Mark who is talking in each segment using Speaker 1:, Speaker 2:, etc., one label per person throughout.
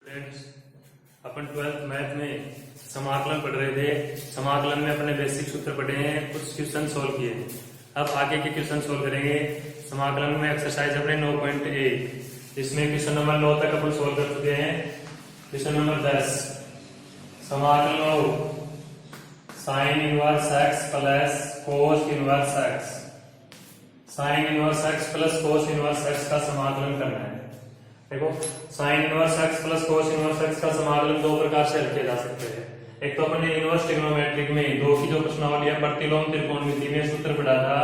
Speaker 1: Friends, अपन 12th math में समाकलन पढ़ रहे थे। समाकलन में अपने बेसिक सूत्र पढ़े हैं, कुछ क्वेश्चन सोल्व किए। अब आगे के क्वेश्चन सोल्व करेंगे। समाकलन में एक्सरसाइज अपने 9.1 जिसमें क्वेश्चन नंबर 9 तक अपन सोल्व कर चुके हैं। क्वेश्चन नंबर 10 समाकलन sine inverse x plus cos inverse x, sign inverse x plus cos inverse x का समाकलन करना है। देखो, sign inverse x plus cos inverse x का समाकलन दो प्रकार से रखे जा सकते हैं। एक तो अपने इनवर्स ट्रिग्नोमेट्रिक में दो की जो प्रश्नावली है प्रतिलोम त्रिकोणमिति में सूत्र पढ़ा था,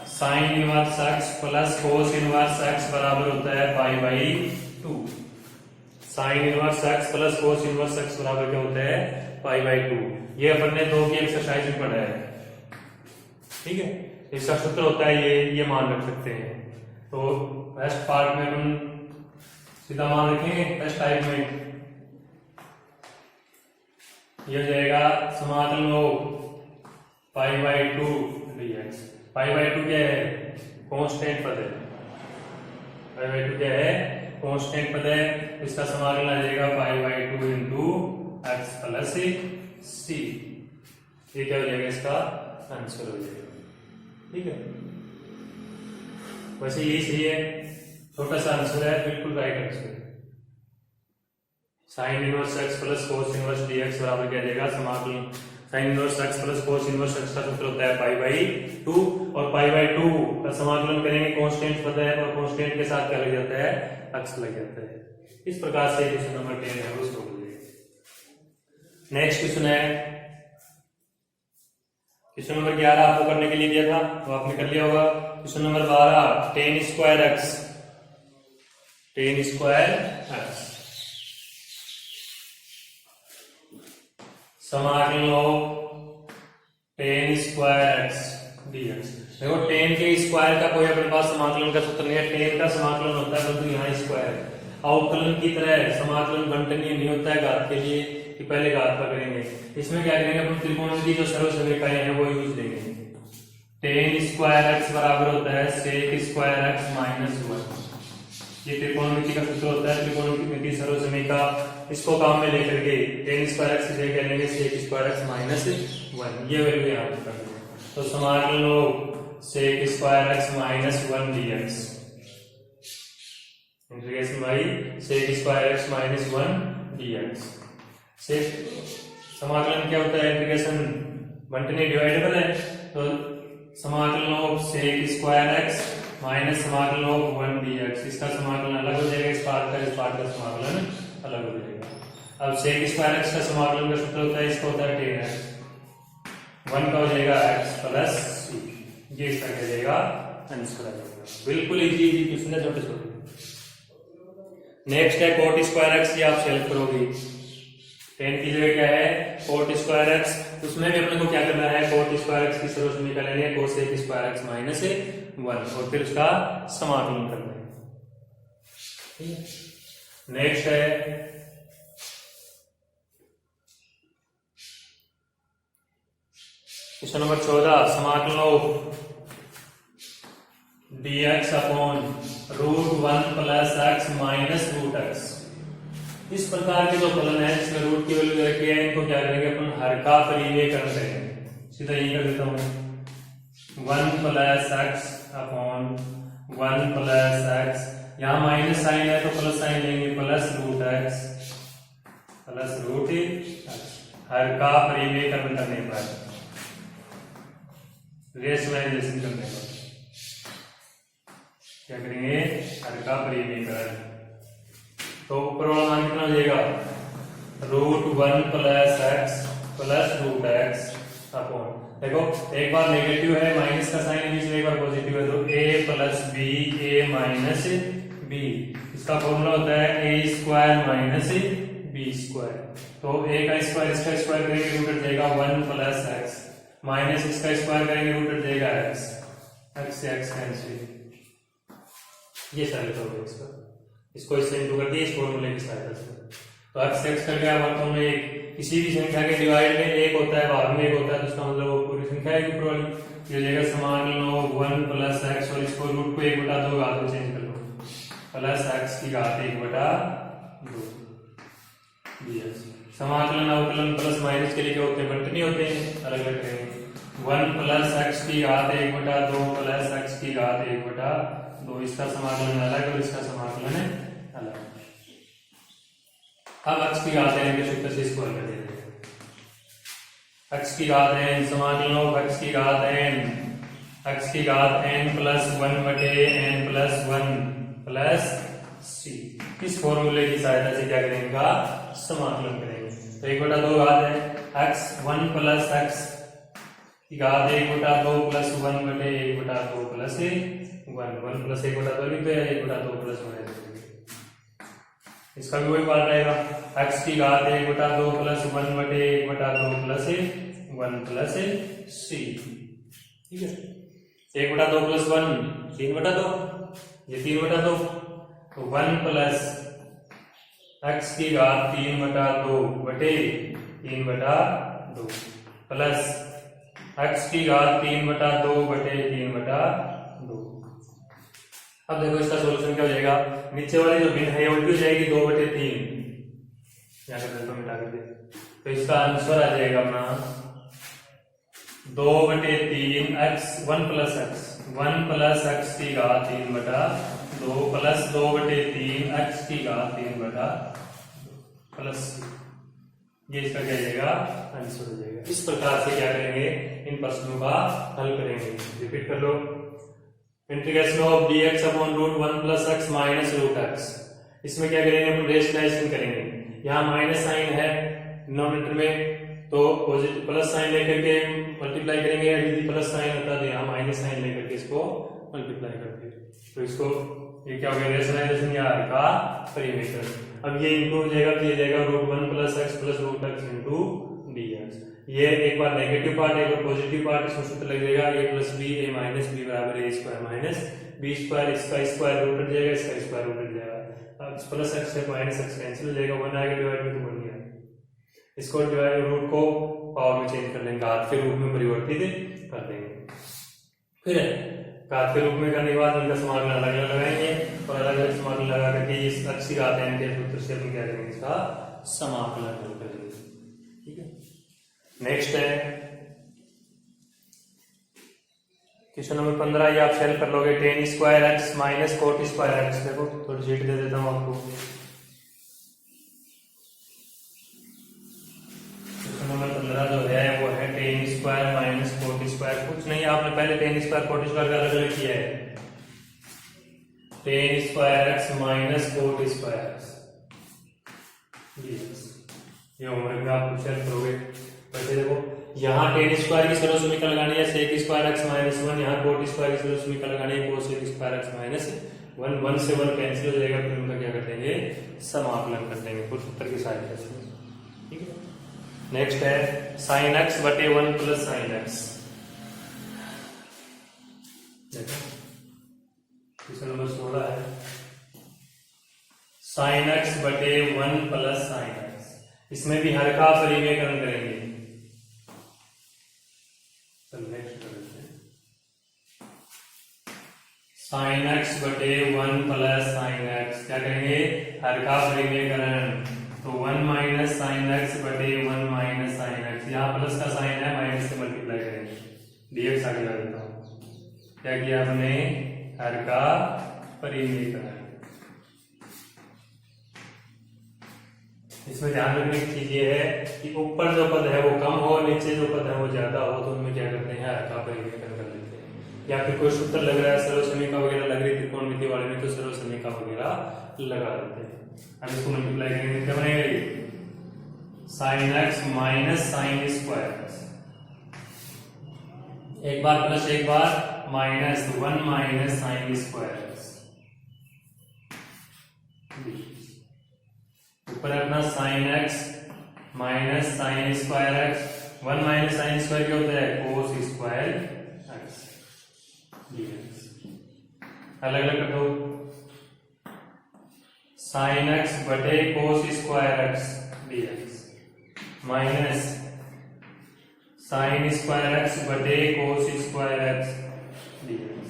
Speaker 1: sign inverse x plus cos inverse x बराबर होता है पाई by 2। Sign inverse x plus cos inverse x बराबर क्या होता है? पाई बाई 2। ये अपन ने दो की एक्सरसाइज में पढ़ा है, ठीक है। इसका सूत्र होता है ये मान रख सकते हैं। तो फर्स्ट पार्ट में अपन सीधा मान रखेंगे। फर्स्ट टाइप में ये हो जाएगा समाकलन लो pi by 2 dx। Pi by 2 क्या है? कांस्टेंट पद है। पाई बाई 2 क्या है? कांस्टेंट पद है। इसका समाकलन आ जाएगा pi by 2 into x plus c. ये क्या हो जाएगा? इसका आंसर हो जाएगा, ठीक है। वैसे यही सही है, छोटा सा आंसर है, बिल्कुल right answer. Sine inverse x plus cos inverse dx बराबर क्या देगा? समाकलन sine inverse x plus cos inverse x का सूत्र होता है पाई बाई 2, और पाई बाई 2 का समाकलन करेंगे, कांस्टेंट पद है और कांस्टेंट के साथ क्या लग जाता है? एक्स लग जाता है। इस प्रकार से क्वेश्चन नंबर 10 है वो सोल्व हो जाएगा। नेक्स्ट क्वेश्चन है क्वेश्चन नंबर 11 आपको करने के लिए दिया था, तो आपने कर लिया होगा। Question number 12 ten square x, ten square x समाकलन लो टेन स्क्वायर एक्स डीएक्स। देखो, टेन के स्क्वायर का कोई अपने पास समाकलन का सूत्र नहीं है। टेन का समाकलन होता है परंतु यहाँ स्क्वायर अवकलन की तरह समाकलन बंटनीय नहीं होता है घात के लिए कि पहले घात का करेंगे। इसमें क्या करेंगे? अपन त्रिकोणमिति जो सर्वसमीकरण है वो यूज लेंगे। टेन स्क्वायर एक्स बराबर होता है सेक स्क्वायर एक्स माइनस 1। ये त्रिकोणमिति का सूत्र होता है, त्रिकोणमिति सर्वसमीकरण। इसको काम में लेकर के टेन स्क्वायर एक्स से क्या लेंगे? Sec square x minus 1। ये वैल्यू यहाँ पर कर देंगे। तो समाकलन लो sec square x minus 1 dx integration by sec square x minus 1 dx. समाकलन क्या होता है? इंटीग्रेशन बंटनीय डिवाइडेबल है, तो समाकलन of sec square x minus समाकलन ऑफ 1 dx। इसका समाकलन अलग हो जाएगा, इस पार्ट का समाकलन अलग हो जाएगा। अब सेक स्क्वायर एक्स का समाकलन का सूत्र होता है, इसका होता है टेन एक्स, 1 का हो जाएगा एक्स प्लस सी। ये इसका क्या जाएगा? आंसर आ जाएगा। बिल्कुल इजी क्वेश्चन है, छोटे छोटे। नेक्स्ट है कोट स्क्वायर एक्स, ये आप सेल्फ करोगे। 10 की जगह क्या है? Coat square x. उसमें भी अपने को क्या करना है? कोट स्क्वायर एक्स की सर्वसमीकरण लेनी है, कोसेक स्क्वायर एक्स माइनस 1, और फिर उसका समाकलन करना है, ठीक है। नेक्स्ट है क्वेश्चन नंबर 14 समाकलन of dx upon √1 plus x minus √x। इस प्रकार के जो फलन है जिसमें रूट की वैल्यू रखी है, इनको क्या करेंगे? अपन हर का परिमेयकरण करेंगे। सीधा यही कर देता हूं, 1 plus x upon 1 plus x. यहाँ माइनस साइन है तो प्लस साइन लेंगे, प्लस √x प्लस √x। हर का परिमेयकरण करने पर, रेशनलाइजेशन करने पर क्या करेंगे? हर का परिमेयकरण। तो ऊपर वाला मान कितना हो जाएगा? √1 plus x plus √x upon, देखो एक बार नेगेटिव है, माइनस का साइन है, एक बार पॉजिटिव है, तो a plus b a minus b. इसका फॉर्मूला होता है a square minus b square. तो a का स्क्वायर इसका स्क्वायर करेंगे रूट हट जाएगा 1 प्लस एक्स, माइनस इसका स्क्वायर करेंगे रूट हट जाएगा एक्स, एक्स से एक्स कैंसिल। ये साबित हो गया इसका, इसको इससे इंटू कर दिया इस फॉर्मूले की सहायता से। तो एक्स एक्स कर गया मतलब में एक, किसी भी संख्या के डिवाइड में एक होता है, भाग में एक होता है, तो इसका मतलब वो पूरी संख्या है ऊपर वाली। ये लेगा समाकलन लो 1 प्लस एक्स, और इसको रूट को 1/2 घात में चेंज कर लो, प्लस एक्स की घात 1/2। dx। समाकलन अवकलन प्लस माइनस के लिए क्या होते हैं, बंट नहीं होते हैं, अलग अलग करेंगे। 1 प्लस एक्स की घात 1/2 प्लस एक्स की घात 1/2, इसका समाकलन अलग और इसका समाकलन है अलग। अब एक्स की घात n के सूत्र से इसको हल कर देते हैं। एक्स की घात n समाकलन ऑफ एक्स की घात n, एक्स की घात n plus 1/n plus 1 plus c। इस फॉर्मूले की सहायता से क्या करेंगे का समाकलन करेंगे। तो 1/2 घात है x, 1 प्लस x की घात 1/2 प्लस 1/1/2 प्लस 1, 1 प्लस 1/2 लिख दो या 1/2 प्लस 1। इसका भी वही पार्ट रहेगा, x की घात 1/2 प्लस 1/1/2 प्लस 1 प्लस c। ठीक है, 1/2 प्लस 1 3/2, ये 3/2, तो 1 प्लस x की घात 3/2 बटे 3/2 प्लस x की घात 3/2 बटे 3/2। अब देखो इसका सॉल्यूशन क्या हो जाएगा, नीचे वाली जो भिन्न है उल्टी हो जाएगी 2/3, यहाँ कर देता हूँ मिटा करके। तो इसका आंसर आ जाएगा अपना 2/3 x, 1 plus x, 1 plus x की घात 3/2 प्लस 2/3 x की घात 3/2 प्लस, ये इसका क्या जाएगा आंसर हो जाएगा। इस प्रकार से क्या करेंगे, इन प्रश्नों का हल करेंगे। रिपीट कर लो, integration of dx upon √1 plus x minus √x। इसमें क्या करेंगे, अपन रेशनलाइजेशन करेंगे। यहाँ माइनस साइन है डिनोमिनेटर में, तो पॉजिटिव प्लस साइन लेकर के मल्टीप्लाई करेंगे, यदि प्लस साइन होता तो यहाँ माइनस साइन लेकर के इसको मल्टीप्लाई करते। तो इसको ये क्या हो गया, रेशनलाइजेशन या का परिमेय। अब ये इंक्लूड हो जाएगा, तो ये जाएगा √1 plus x plus √x into dx। ये एक बार नेगेटिव पार्ट है, एक बार पॉजिटिव पार्ट, इसमें सूत्र लग जाएगा a plus b, a minus b बराबर a square minus b square. इसका स्क्वायर रूट हट जाएगा, इसका स्क्वायर रूट हट जाएगा। अब प्लस x से माइनस x कैंसिल हो जाएगा, 1 आएगा डिवाइड में तो 1 गया। इसको डिवाइड रूट को पावर में चेंज कर लेंगे, घात के रूप में परिवर्तित कर देंगे। फिर घात के रूप में करने के बाद इनका समाकलन अलग अलग लगाएंगे और अलग अलग समाकलन लगा करके इस x की घात n के सूत्र से हम क्या करेंगे, इसका समाकलन करेंगे। ठीक है, नेक्स्ट है क्वेश्चन नंबर 15। ये आप सॉल्व कर लोगे, tan square x minus cot square x। देखो थोड़ी शीट दे देता हूँ आपको। क्वेश्चन नंबर 15 जो है वो है tan square minus cot square. कुछ नहीं, आपने पहले tan स्क्वायर cot स्क्वायर का अलग अलग किया है। tan square x minus cot square x, ये होमवर्क में आप सॉल्व करोगे। वैसे देखो यहाँ tan स्क्वायर की सरल समीकरण लगानी है, sec स्क्वायर x माइनस 1, यहाँ cot स्क्वायर की सरल समीकरण लगानी है, cos स्क्वायर x माइनस 1, 1 से 1 कैंसिल हो जाएगा, फिर उनका क्या कर देंगे, समाकलन कर देंगे कुछ सूत्र की सहायता से। ठीक है, नेक्स्ट है sin x बटे 1 प्लस sin x। देखो क्वेश्चन नंबर 16 है, sin x बटे 1 प्लस sin x। इसमें भी हर का परिमेयकरण करेंगे। sin x बटे 1 प्लस sin x, क्या करेंगे, हर का परिमेयकरण। तो 1 माइनस sin x बटे 1 माइनस sin x, यहाँ प्लस का साइन है, माइनस से मल्टीप्लाई करेंगे, dx आगे लगा देता हूँ। क्या किया हमने, हर का परिमेयकरण। इसमें ध्यान रखने की चीज ये है कि ऊपर जो पद है वो कम हो, नीचे जो पद है वो ज्यादा हो, तो उनमें क्या करते हैं, हर का परिमेयकरण कर लेते हैं। या फिर कोई सूत्र लग रहा है, सरल समीकरण वगैरह लग रही त्रिकोणमिति वाले में, तो सरल समीकरण वगैरह लगा देते हैं। अब इसको मल्टीप्लाई करेंगे, क्या बनेगा, ये sin x minus sine square x, एक बार प्लस एक बार minus, 1 minus sine square x। ऊपर अपना sin x minus sine square x, 1 minus sine square क्या होता है, cos स्क्वायर x dx। अलग अलग कर दो, sin x बटे cos square x dx minus sin square x बटे cos square x dx।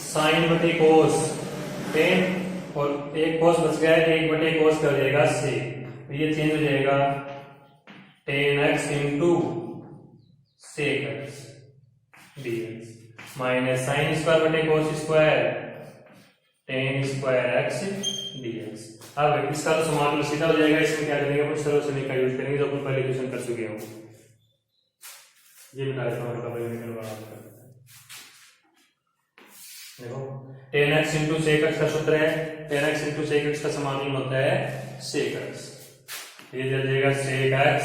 Speaker 1: sin बटे cos tan और एक cos बच गया है, 1/cos का हो जाएगा sec, तो ये चेंज हो जाएगा tan x into sec x dx minus sine square बटे cos square tan square x dx। अब इसका तो समाकलन सीधा हो जाएगा, इसमें क्या करेंगे अपन सर्वसनी का यूज करेंगे जो अपन पहले क्वेश्चन कर चुके हो। ये बता देता हूं पहले देखो tan x into sec x का सूत्र है, tan x into sec x का समाकलन होता है sec x, ये दे देगा sec x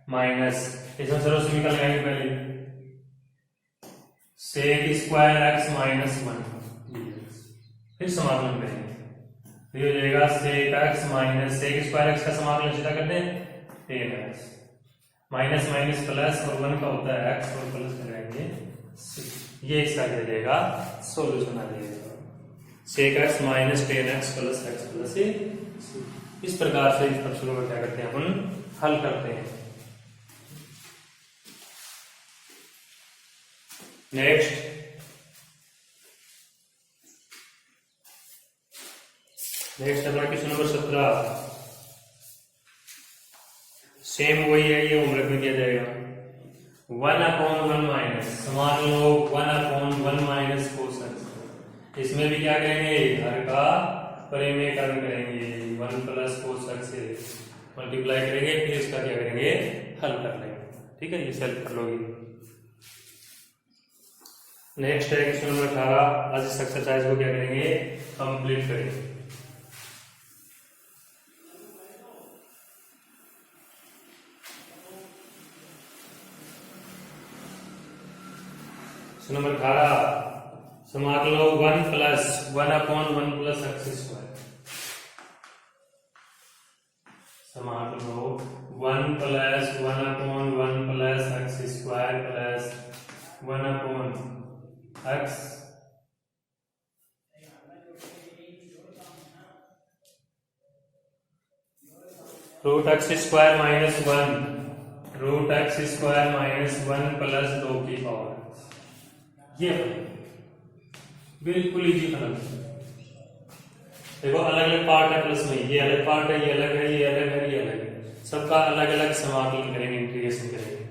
Speaker 1: माइनस इसमें सर्वसनी का लगाएंगे पहले sec square x minus 1 dx, फिर समाकलन करेंगे, ये हो जाएगा sec x minus sec square x का समाकलन सीधा करते हैं tan x minus minus plus और 1 का होता है x और प्लस लगाएंगे c, ये इसका दे देगा सॉल्यूशन आ जाएगा sec x minus tan x plus x plus c। इस प्रकार से इस प्रश्नों को क्या करते हैं अपन हल करते हैं। नेक्स्ट अपना क्वेश्चन नंबर 17, सेम वही है, ये होमवर्क में दिया जाएगा 1/1 माइनस समान लो 1/1 माइनस cos x, इसमें भी क्या करेंगे हर का परिमेयकरण करेंगे 1 प्लस cos x से मल्टीप्लाई करेंगे, फिर इसका क्या करेंगे हल कर लेंगे, ठीक है, ये सेल्फ कर लोगे। नेक्स्ट है क्वेश्चन नंबर 18, आज इस एक्सरसाइज को क्या करेंगे कंप्लीट करेंगे। नंबर 18 समाकलन 1 प्लस 1/1 प्लस x स्क्वायर, समाकलन 1 plus 1/1 plus x square plus 1/x root x square minus 1 root x square minus 1 plus 2 की पावर, ये बिल्कुल इजी फलन। देखो अलग अलग पार्ट है प्लस में, ये अलग पार्ट है, ये अलग है, ये अलग है, ये अलग है, सबका अलग अलग समाकलन करेंगे, इंटीग्रेशन करेंगे,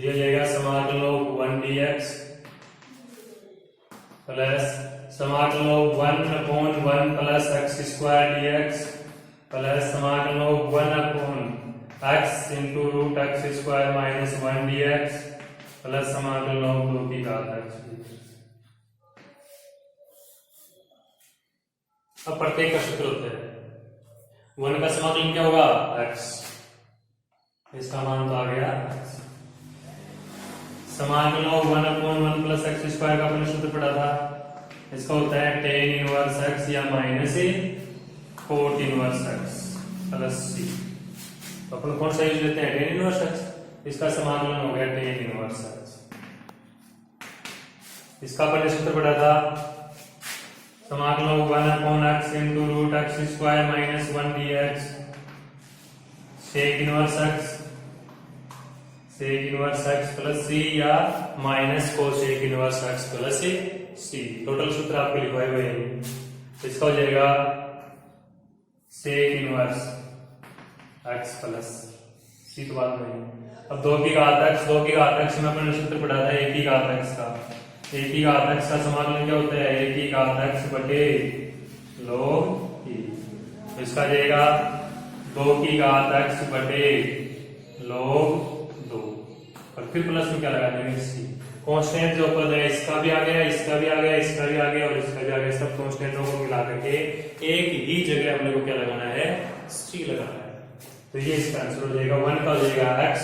Speaker 1: ये जाएगा समाकलन 1 dx प्लस समाकलन 1/1 plus x square dx plus समाकलन 1/x into root x square minus 1 dx plus समाकलन 2 की घात x। अब प्रत्येक का सूत्र होता है 1 का समाकलन क्या होगा x, इसका मान तो आ गया x, समाकलन 1/1 प्लस x स्क्वायर का अपने सूत्र पढ़ा था, इसका होता है tan इनवर्स x या minus cot inverse x plus c, तो अपन कौन सा यूज लेते हैं tan इनवर्स x, इसका समाकलन हो गया tan इनवर्स x, इसका अपने सूत्र पढ़ा था समाकलन 1/x into root x square minus 1 dx sec inverse x plus c या minus cosec inverse x plus c, total सूत्र आपको लिखवाए हुए हैं, इसका हो जाएगा sec inverse x plus c, तो बात नहीं। अब 2 की घात x में अपने सूत्र पढ़ा था 1 की घात x का, 1 की घात x का समाकलन क्या होता है 1 की घात x बटे log e, तो इसका जाएगा 2 की घात x बटे log 2 और फिर प्लस में क्या लगा देंगे c, कांस्टेंट जो पद है इसका भी आ गया, इसका भी आ गया, इसका भी आ गया और इसका भी आ गया, सब कांस्टेंटों को मिला करके एक ही जगह अपने को क्या लगाना है c लगाना है, तो ये इसका आंसर हो जाएगा 1 का हो जाएगा x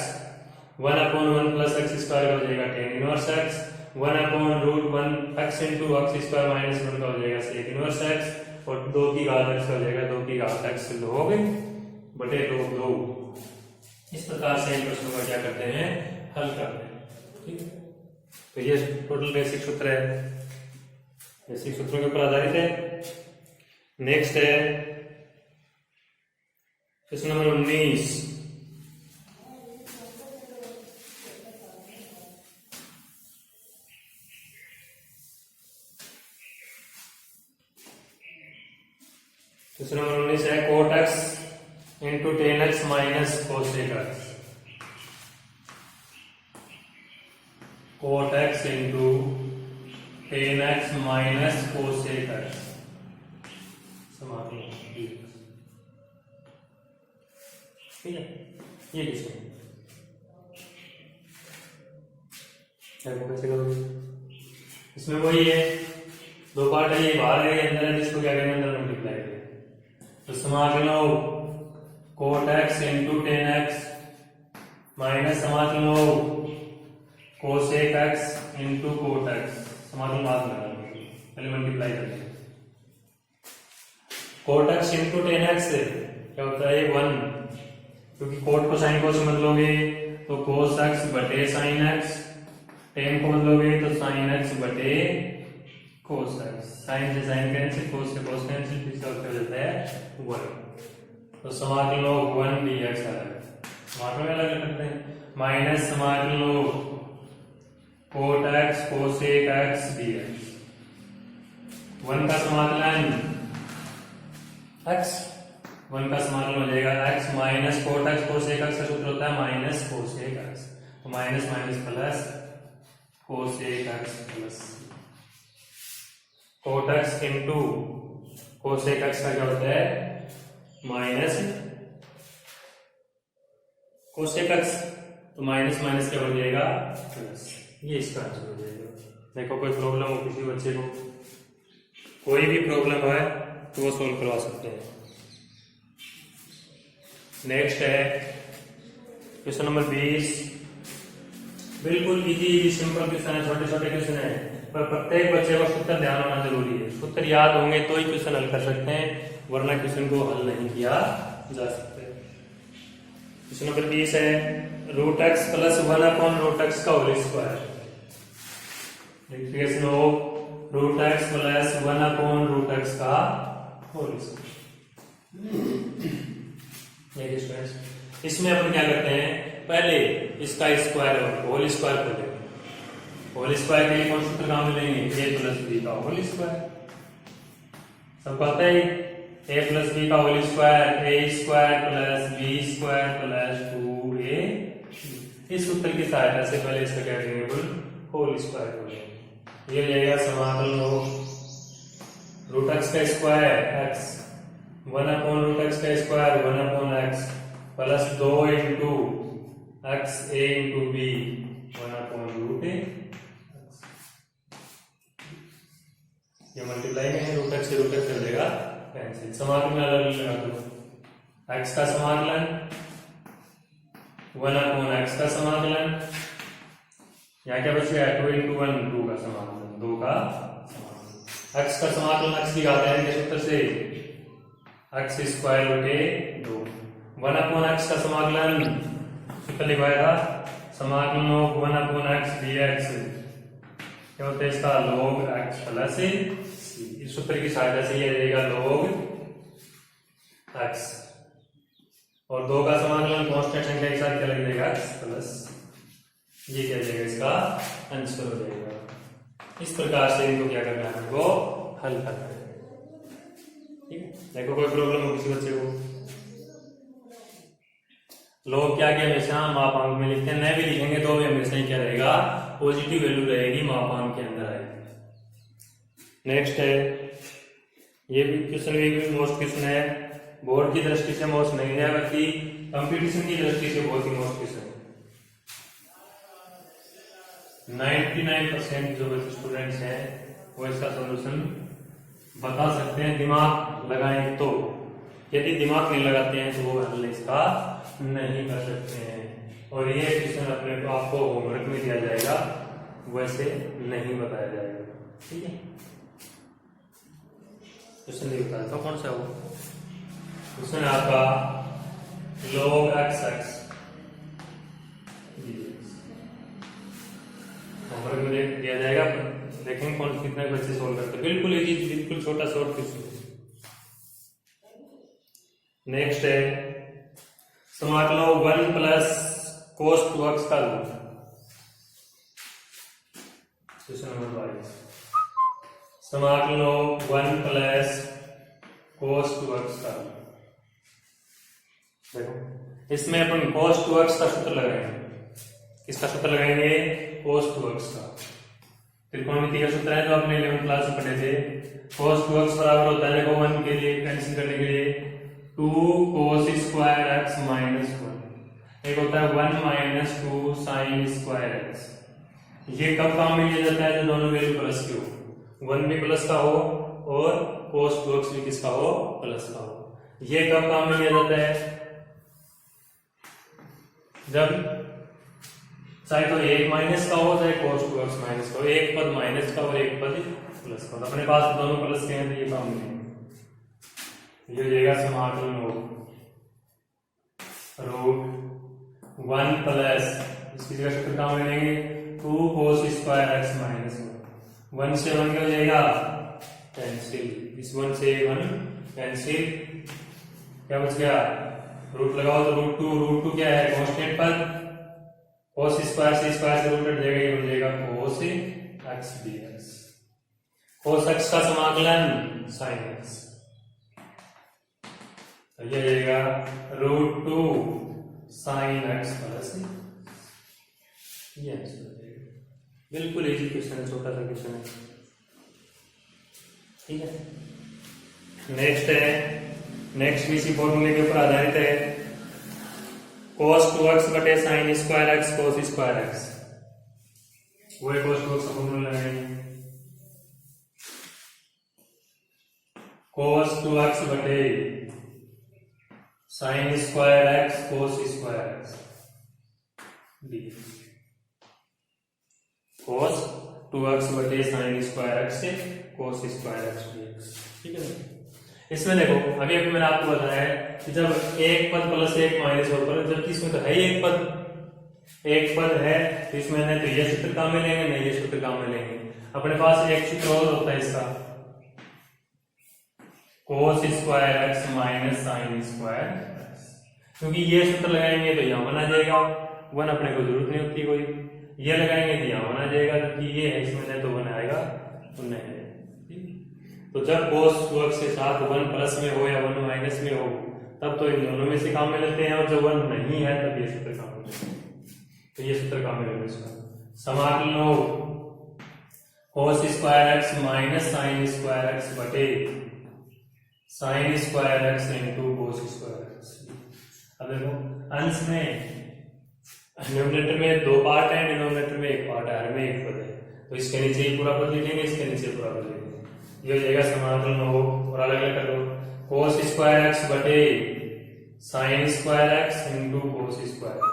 Speaker 1: 1/1 प्लस x स्क्वायर का हो जाएगा tan inverse x 1/√1 x into x square minus 1 का हो जाएगा सेक इनवर्स x और 2 की घात x का हो जाएगा 2 की घात x log बटे log 2। इस प्रकार से इन प्रश्नों का क्या करते हैं हल करते हैं, ठीक है, तो ये टोटल बेसिक सूत्र है, बेसिक सूत्रों के ऊपर आधारित है। नेक्स्ट है प्रश्न नंबर 19, क्वेश्चन नंबर 19 है cot x into tan x minus cosec x. cot x into tan x minus cosec x समाकलन। ठीक है, ये क्वेश्चन कैसे करोगे? इसमें वही है, दो पार्ट है, ये बाहर है, ये अंदर है, जिसको क्या करेंगे अंदर मल्टीप्लाई करेंगे। तो समाकलन cot x into tan x minus समाकलन cosec x into cot x, समाकलन बाद में करेंगे, पहले मल्टीप्लाई करेंगे। Cot x into tan x क्या होता है 1, क्योंकि कोट को साइन को से बदलोगे तो कोस एक्स बटे साइन एक्स, टेन को बदलोगे तो साइन एक्स बटे कोस एक्स, साइन से साइन कैंसिल, कोस से कोस कैंसिल, फिर से हो जाता है 1। तो समाकलन 1 dx है, समाकलन अलग करते हैं, माइनस समाकलन cot x cosec x dx। 1 का समाकलन x, 1 का समाकलन हो जाएगा x minus cot x cosec x का सूत्र होता है माइनस कोसेक एक्स, तो minus minus plus cosec x plus coat x into cosec x का क्या होता है माइनस कोसेक एक्स, तो माइनस माइनस क्या हो जाएगा प्लस, ये इसका आंसर हो जाएगा। देखो कोई प्रॉब्लम हो किसी बच्चे को, कोई भी प्रॉब्लम है तो वो सोल्व करवा सकते हैं। नेक्स्ट है क्वेश्चन नंबर 20, बिल्कुल इजी सिंपल क्वेश्चन है, छोटे छोटे क्वेश्चन है, पर प्रत्येक बच्चे को सूत्र ध्यान होना जरूरी है। सूत्र याद होंगे तो ही क्वेश्चन हल कर सकते हैं, वरना क्वेश्चन को हल नहीं किया जा सकता। क्वेश्चन नंबर 20 है root x plus 1 upon root x का होल स्क्वायर। लिखिए root x plus 1 upon root x का होल स्क्वायर। इसमें अपन क्या करते हैं, पहले इसका स्क्वायर होल स्क्वायर कर देंगे। होल स्क्वायर के लिए कौन सूत्र काम मिलेंगे, a प्लस बी का होल स्क्वायर। सबको आता है a प्लस बी का whole square, a square plus b square plus 2a। इस सूत्र की सहायता से पहले इसका क्या करेंगे, होल स्क्वायर करेंगे। ये हो जाएगा समाकलन रूट एक्स का square x, 1 upon root x का square 1 upon x plus 2 into x a into b 1 upon root a. ये मल्टीप्लाई में है, रूट एक्स से रूट एक्स कर देगा कैंसिल। समाकलन अलग लगा दो, एक्स का समाकलन 1 अपॉन एक्स का समाकलन, यहाँ क्या बचेगा 2 इंटू 1 2 का समाकलन, 2 का समाकलन। एक्स का समाकलन एक्स की घात n के सूत्र से एक्स स्क्वायर बटे 2, 1 अपॉन एक्स का समाकलन सूत्र लिखवाया था समाकलन 1 अपॉन एक्स dx, क्या होता है इसका log x प्लस c। इस सूत्र की सहायता से ये रहेगा log x, और 2 का समाकलन कांस्टेंट संख्या के साथ क्या लग जाएगा x प्लस, ये क्या जाएगा इसका आंसर हो जाएगा। इस प्रकार से इनको क्या करना है, हमको हल करना है। ठीक है, देखो कोई प्रॉब्लम हो किसी बच्चे को, लोग क्या क्या हमेशा मापांक में लिखते हैं, नहीं भी लिखेंगे तो भी हमेशा ही क्या रहेगा पॉजिटिव वैल्यू रहेगी, मापांक के अंदर आएगी। नेक्स्ट है ये भी क्वेश्चन, भी मोस्ट क्वेश्चन है, बोर्ड की दृष्टि से मोस्ट नहीं है बल्कि कंपटीशन की दृष्टि से बहुत ही मोस्ट क्वेश्चन है। 99% जो स्टूडेंट्स हैं वो इसका सॉल्यूशन बता सकते हैं, दिमाग लगाएं तो। यदि दिमाग नहीं लगाते हैं तो वो हल इसका नहीं कर सकते हैं। और ये क्वेश्चन अपने को आपको होमवर्क में दिया जाएगा, वैसे नहीं बताया जाएगा। ठीक है, क्वेश्चन नहीं बताया तो कौन सा वो क्वेश्चन आपका log x होमवर्क में दिया जाएगा, देखेंगे कौन कितने बच्चे सोल्व करते हैं। बिल्कुल इजी, बिल्कुल छोटा शॉर्ट क्वेश्चन। नेक्स्ट है समाकलन 1 प्लस cos 2x का रूट। क्वेश्चन नंबर 22, समाकलन 1 प्लस cos 2x का। देखो इसमें अपन cos 2x का सूत्र लगाएंगे। किसका सूत्र लगाएंगे? cos 2x का। त्रिकोणमिति का सूत्र है जो आपने 11th क्लास में पढ़े थे। cos 2x बराबर होता है, देखो 1 के लिए कैंसिल करने के लिए 2 cos स्क्वायर x माइनस 1, एक होता है 1 माइनस 2 साइन स्क्वायर x। ये कब काम में लिया जाता है? जो दोनों वैल्यू प्लस की हो, 1 भी प्लस का हो और cos 2x भी किसका हो? प्लस का हो। ये कब काम में लिया जाता है? जब चाहे तो एक माइनस का हो चाहे cos 2x माइनस का हो, एक पद माइनस का और एक पद प्लस का हो। अपने पास दोनों प्लस के हैं तो ये काम नहीं, ये हो जाएगा समाकलन हो रूट 1 प्लस इसकी जगह सूत्र काम में लेंगे 2 cos स्क्वायर x माइनस 1 से 1 क्या हो जाएगा? कैंसिल, इस 1 से 1 कैंसिल, क्या बच गया? रूट लगाओ तो रूट 2 क्या है? कांस्टेंट पद, cos स्क्वायर से स्क्वायर से रूट कट जाएगा, ये बन जाएगा cos x dx। cos x का समाकलन sin x, तो ये जाएगा रूट 2 sin x प्लस, ये आंसर हो जाएगा। बिल्कुल इजी क्वेश्चन है, छोटा सा क्वेश्चन है, ठीक है। नेक्स्ट भी इसी फॉर्मूले के ऊपर आधारित है। cos 2x बटे sin square x cos square x, वो cos 2x का फॉर्मूला लगाएंगे। cos 2x बटे sin square x cos square x dx, cos 2x बटे sin स्क्वायर x से cos स्क्वायर x dx, ठीक है। इसमें देखो अभी मैंने आपको बताया है कि जब एक पद प्लस एक माइनस और पर, जबकि इसमें तो है ही एक पद है, तो इसमें नहीं तो ये सूत्र काम में लेंगे, नहीं ये सूत्र काम में लेंगे। अपने पास एक सूत्र और होता है इसका, cos square x minus sine square x, क्योंकि ये सूत्र लगाएंगे तो यहाँ 1 आ जाएगा, 1 अपने को जरूरत नहीं होती कोई, ये लगाएंगे तो यहाँ 1 आ जाएगा, क्योंकि ये है इसमें नहीं तो 1 आएगा तो नहीं। तो जब cos 2x के साथ 1 प्लस में हो या 1 माइनस में हो तब तो इन दोनों में से काम में लेते हैं, और जब 1 नहीं है तब ये सूत्र काम में लेते हैं। तो ये सूत्र काम में लेंगे इसका। समाकलन हो cos square x minus sine square x बटे sign square x into cos square x। अब देखो अंश में न्यूमरेटर में 2 पार्ट है, डिनोमिनेटर में 1 पार्ट है, हर में 1 पद है, तो इसके नीचे ही पूरा पद लिखेंगे, इसके नीचे पूरा पद लिखेंगे। ये हो जाएगा समाकलन हो, और अलग अलग कर दो, cos स्क्वायर x बटे sign square x into cos square x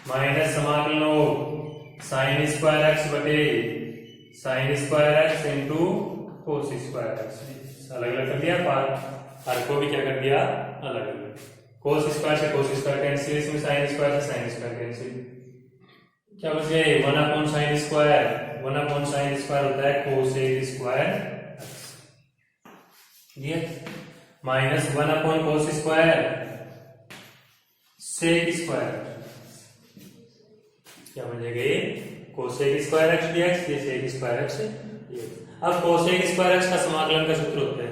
Speaker 1: minus समाकलन हो साइन स्क्वायर x बटे sign square x into cos square x। अलग अलग कर दिया, हर को भी क्या कर दिया? अलग अलग। cos स्क्वायर से cos स्क्वायर कैंसिल, इसमें साइन स्क्वायर से साइन स्क्वायर कैंसिल, क्या बच गए? 1 upon sine square, 1 upon sine square होता है कोसेक स्क्वायर ये, minus 1 upon cos square sec square, क्या बन जाएगा? ये कोसेक स्क्वायर एक्स डीएक्स, ये सेक स्क्वायर एक्स। अब कोसेक स्क्वायर एक्स का समाकलन का सूत्र होता है,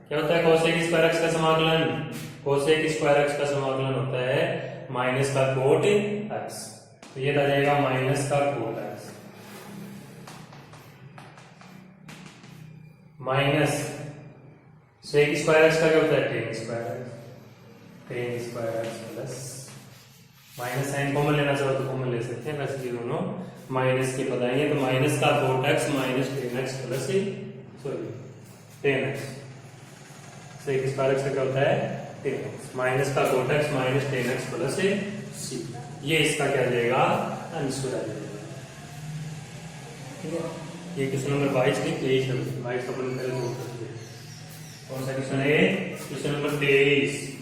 Speaker 1: क्या होता है कोसेक स्क्वायर एक्स का समाकलन? कोसेक स्क्वायर एक्स का समाकलन होता है माइनस का कोट एक्स, तो ये आ जाएगा माइनस का cot x minus sec square x का क्या होता है? Tan square x plus minus sine common लेना चाहो तो कॉमन ले सकते हैं, वैसे ये दोनों माइनस के पद आएंगे, तो माइनस का cot x minus tan x plus tan x. Sec square x का क्या होता है? टेन एक्स माइनस का cot x minus tan x plus c, ये इसका क्या जाएगा? आंसर आ जाएगा, ठीक है। ये क्वेश्चन नंबर 22 नहीं 23 है, 22 का अपन पहले नोट कर दिया। कौन सा क्वेश्चन है? Question number 23।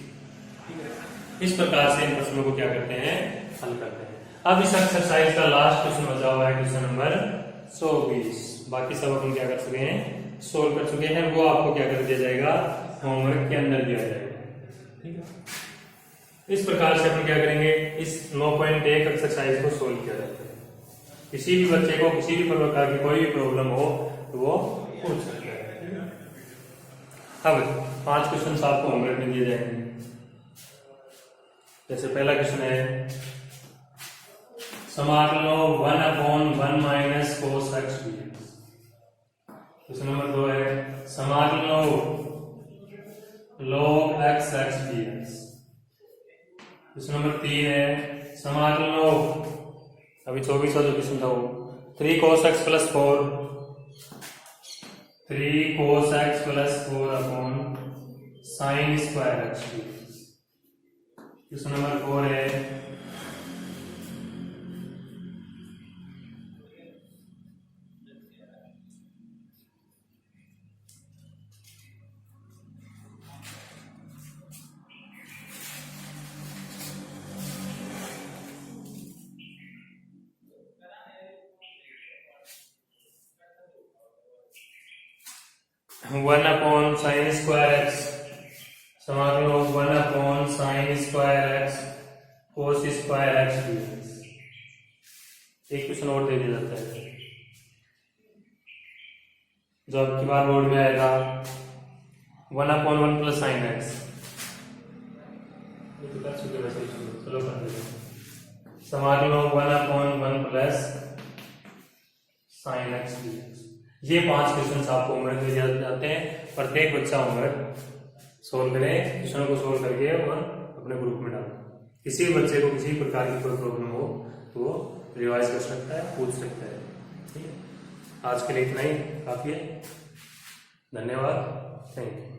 Speaker 1: इस प्रकार से इन प्रश्नों को क्या करते हैं? हल करते हैं। अब इस एक्सरसाइज का लास्ट क्वेश्चन बचा हुआ है क्वेश्चन नंबर 24। बाकी सब अपन क्या कर चुके हैं? सोल्व कर चुके हैं, वो आपको क्या कर दिया जाएगा? होमवर्क के अंदर दिया जाएगा, ठीक है। इस प्रकार से अपन क्या करेंगे? इस 9.1 एक्सरसाइज को सोल्व किया जाता है। किसी भी बच्चे को किसी भी प्रकार की कोई भी प्रॉब्लम हो तो वो पूछ सकता है। अब 5 क्वेश्चन आपको होमवर्क में दिए जाएंगे। जैसे पहला क्वेश्चन है, समाकलन लो 1/1 minus cos x dx। Question number 2 है, समाकलन लो log x dx। Question number 3 है, समाकलन लो, अभी 24वां जो क्वेश्चन था वो 3 cos x + 4 3 cos x + 4 upon sin square x dx। Question number 4 है, one upon sine square x, समाकलन लो 1 upon sine square x cos square x dx। एक क्वेश्चन और दे दिया जाता है जो आपकी बार बोर्ड में आएगा, 1/1 + sin x। चलो कर देते हैं, समाकलन लो 1/1 + sin x dx। ये 5 क्वेश्चन आपको होमवर्क में दिए जाते हैं। प्रत्येक बच्चा होमवर्क सोल्व करे, क्वेश्चनों को सोल्व करके और अपने ग्रुप में डालें। किसी भी बच्चे को किसी प्रकार की कोई प्रॉब्लम हो तो वो रिवाइज कर सकता है, पूछ सकता है। ठीक है, आज के लिए इतना ही काफी है। धन्यवाद, थैंक यू।